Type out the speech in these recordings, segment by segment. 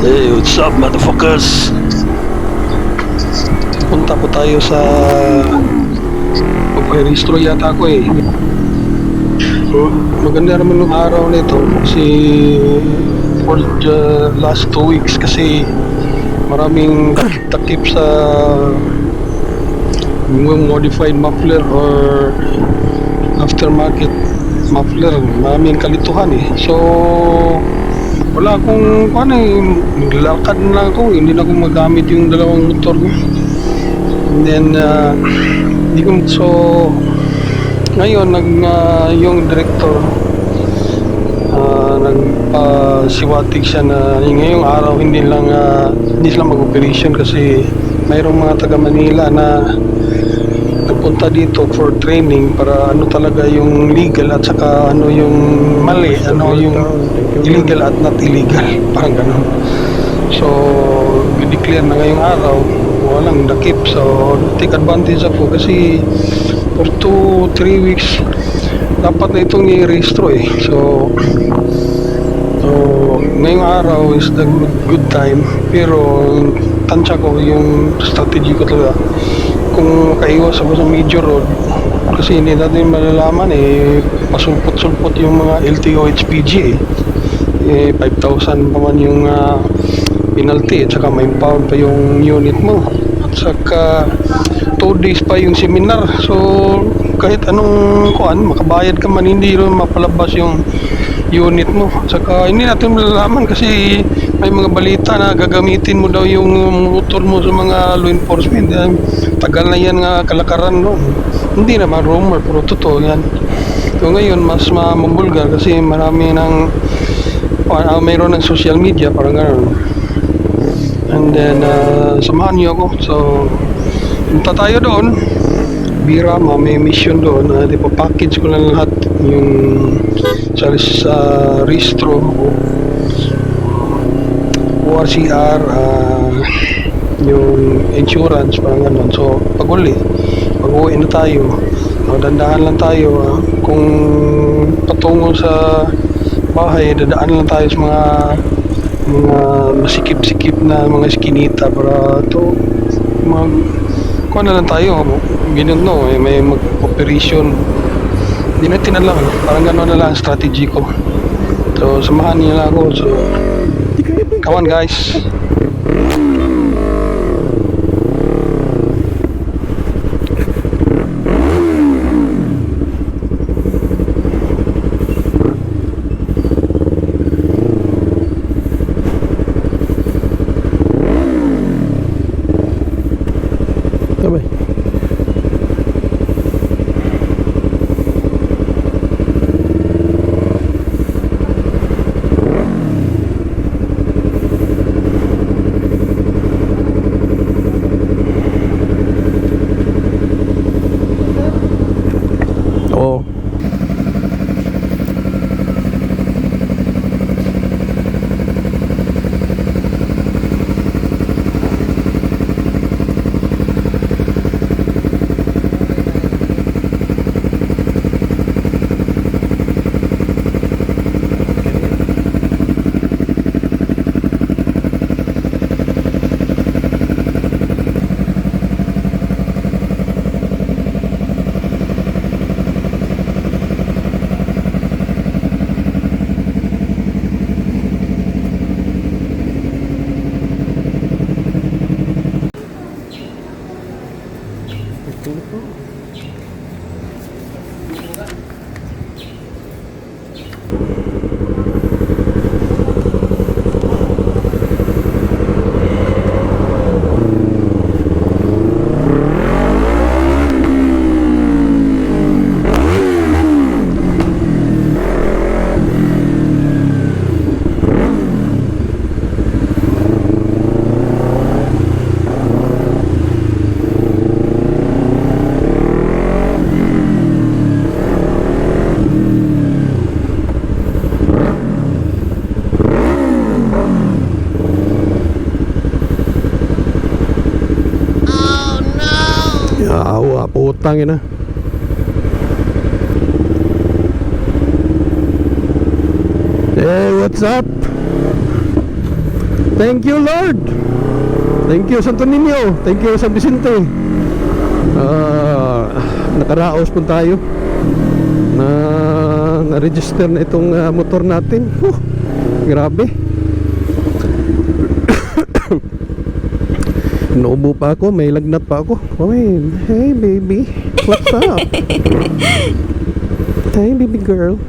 Hey, what's up motherfuckers? Punta po tayo sa pagpahiristro yata ako eh. Maganda naman yung araw nito kasi for the last 2 weeks kasi maraming takip sa yung modified muffler or aftermarket muffler, maraming kalituhan eh. So wala akong naglalakad na lang ako, hindi na ako magamit yung dalawang motor ko. And then hindi ko, so ngayon yung director nagpasiwatig siya na ngayong araw hindi sila mag-operation kasi mayroong mga taga Manila na nagpunta dito for training para ano talaga yung legal at saka ano yung mali, ano yung illegal at not illegal, parang ganun. So i-declare na ngayong araw walang dakip, so take advantage ako kasi for 2-3 weeks dapat na itong i-restro eh. So ngayong araw is the good time, pero tansya ko yung strategy ko talaga kung makaiwas ako sa major road kasi hindi natin malalaman eh, pasulpot-sulpot yung mga LTO HPG eh, 5,000 pa man yung penalty at saka may impound pa yung unit mo at saka 2 days pa yung seminar, so kahit anong makabayad ka man hindi rin mapalabas yung unit mo. Saka hindi natin malalaman kasi may mga balita na gagamitin mo daw yung motor mo sa mga law enforcement. Tagal na yan nga kalakaran no. Hindi naman rumor pero totoo yan. So ngayon mas mamulgar kasi marami ng mayroon ng social media parang gano'n. And then samahan niyo ako. So punta tayo doon. Birama, may mission doon. Package ko lang lahat yung sa restro ORCR, yung insurance parang gano'n. So pag-uwi na tayo, dandahan lang tayo. Kung patungo sa bahay, dadaan lang tayo sa mga masikip-sikip na mga skinita para to kuha na lang tayo, ganun no, may mag-operation. Hindi natin alam, parang gano'n na lang strategy ko. So samahan niyo lang ako. So come on guys. Bye. putangin na. Hey, what's up? Thank you, Lord. Thank you, Santo Niño. Thank you, San Vicente. Nakaraos po tayo na na-register na itong motor natin. Grabe. Naubo pa ako, may lagnat pa ako. Hey baby, what's up? Hey baby girl.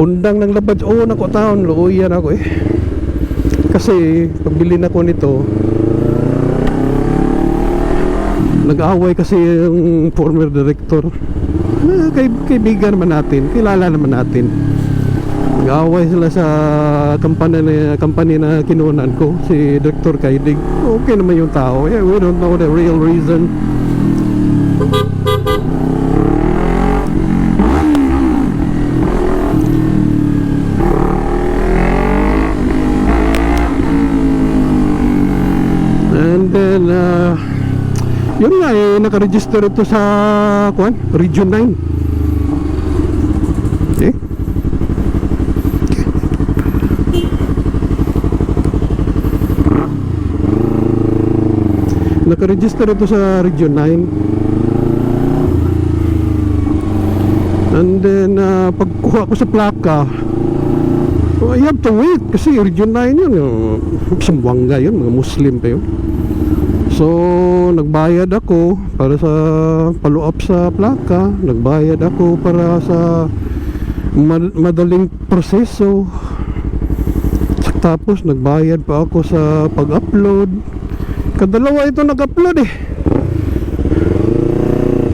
Undang ng labad. Nako taon, luoyan ako eh. Kasi pagbili na ko nito, nag-away kasi yung former director. Kaibigan naman natin, kilala naman natin. Nag-away sila sa company na kinunan ko, si Dr. Kaidig. Okay naman yung tao. Yeah, we don't know the real reason. And then yun nga nakaregister ito sa Region 9. Okay. Nakaregister ito sa Region 9. And then pagkuha ko sa plaka, I have to wait kasi Region 9 yun, Sambuanga yun, mga Muslim pa yun. So nagbayad ako para sa follow up sa plaka, nagbayad ako para sa madaling proseso, tapos nagbayad pa ako sa pag-upload. Kadalawa ito nag-upload eh.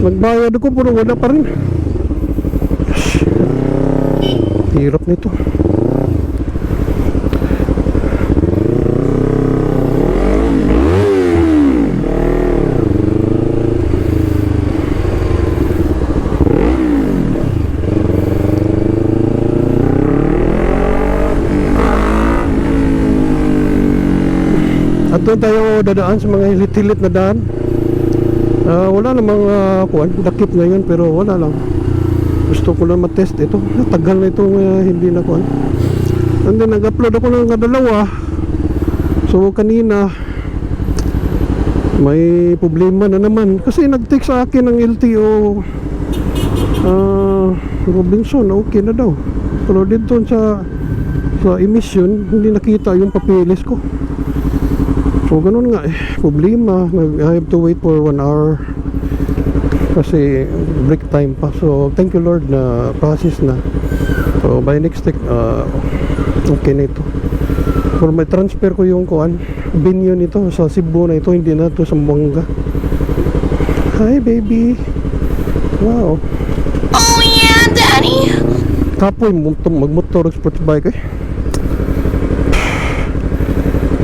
Nagbayad ako pero wala pa rin. Hirap nito. At doon tayo dadaan sa mga hilit-hilit na daan. Wala namang dakip ngayon, pero wala lang. Gusto ko lang matest ito. Tagal na itong hindi na kuhan. And then nag-upload ako ng kadalawa. So kanina may problema na naman kasi nag-text sa akin ng LTO Robinson, okay na daw. Pero dito sa emission hindi nakita yung papeles ko. So ganun nga problema. I have to wait for 1 hour kasi break time pa. So thank you Lord na process na. So by next week okay na ito. For may transfer ko yung venue nito sa Cebu na ito, hindi na ito sa Zamboanga. Hi baby. Wow. Oh yeah, daddy. Kapoy magmotor sports bike eh.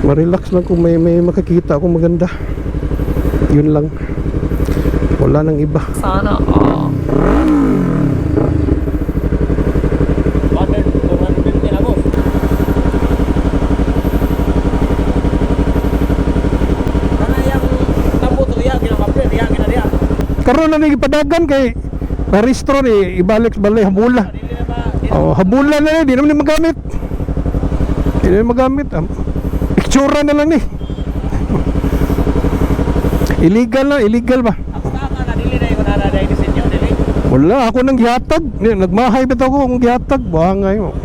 Ma-relax lang kung may makakita akong maganda. Yun lang. Wala nang iba. Sana all. Karon na nagipadagan kay paristro ni ibalik balay habula. Habula na di naman magamit. Di naman magamit. Picture na lang ni. Illegal ba? Wala, ako nang gihatag. Nagmahay bitaw ko kung gihatag. Bangay mo.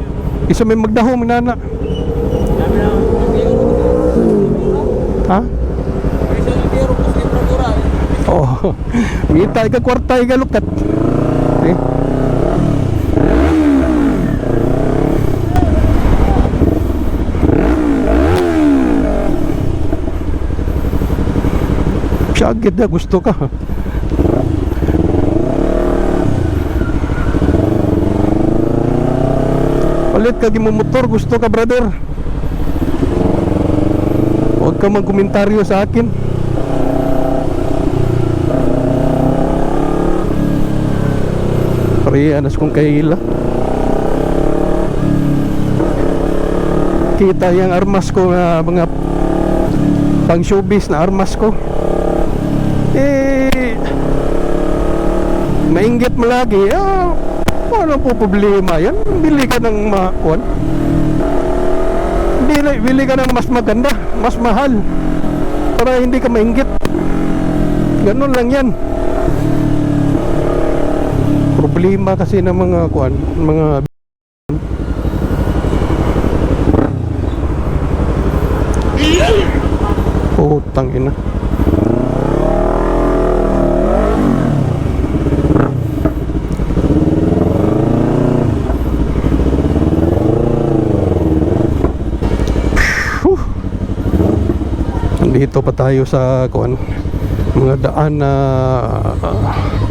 Isa may magdaho minana. Ha? Oh, mitay ka kwartay ka lukat. Okay. Syagit na gusto ka. Palit ka mo motor, gusto ka brother. Huwag ka magkomentaryo sa akin. Pare, anas kong kaila. kita yung armas ko na mga pang showbiz na armas ko. Mainggit mo lagi. Ano po problema yan? Bili ka ng makuan. Bili ka ng mas maganda, mas mahal, para hindi ka mainggit. Ganun lang yan. Problema kasi ng mga kuan, mga putang ina. Dito pa tayo sa kuan, mga daan na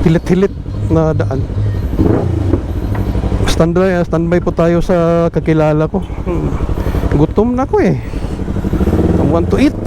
hilit-hilit na daan. Standby po tayo sa kakilala ko. Gutom na ko eh. I want to eat.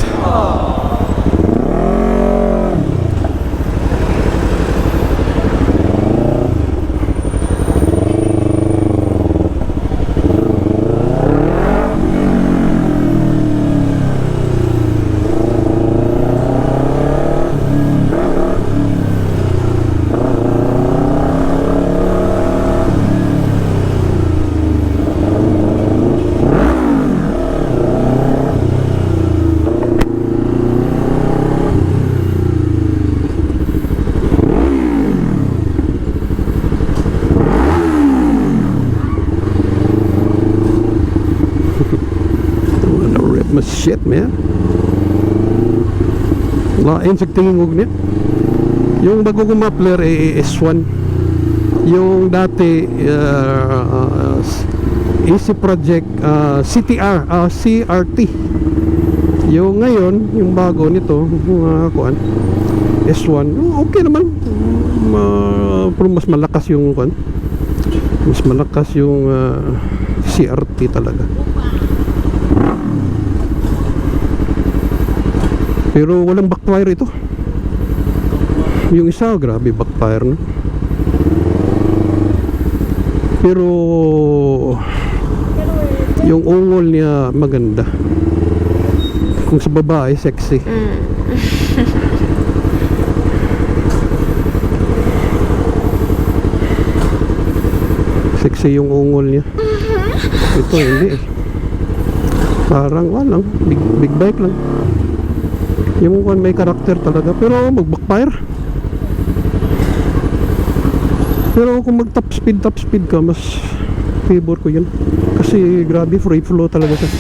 Mas shit, man. Lain sa tingin mo niya. Yung bago kong muffler S1. Yung dati AC Project CRT. Yung ngayon, yung bago nito, kuan S1. Okay naman. Pero mas malakas yung kuan. Mas malakas yung CRT talaga. Pero walang backfire ito. Yung isa, grabe backfire, no? Pero yung ungol niya maganda. Kung sa babae, sexy. Sexy yung ungol niya. Ito hindi eh. Parang walang big bike lang. Yung one may karakter talaga, pero mag-backfire. Pero kung mag top speed ka, mas favor ko yun. Kasi grabe free flow talaga siya.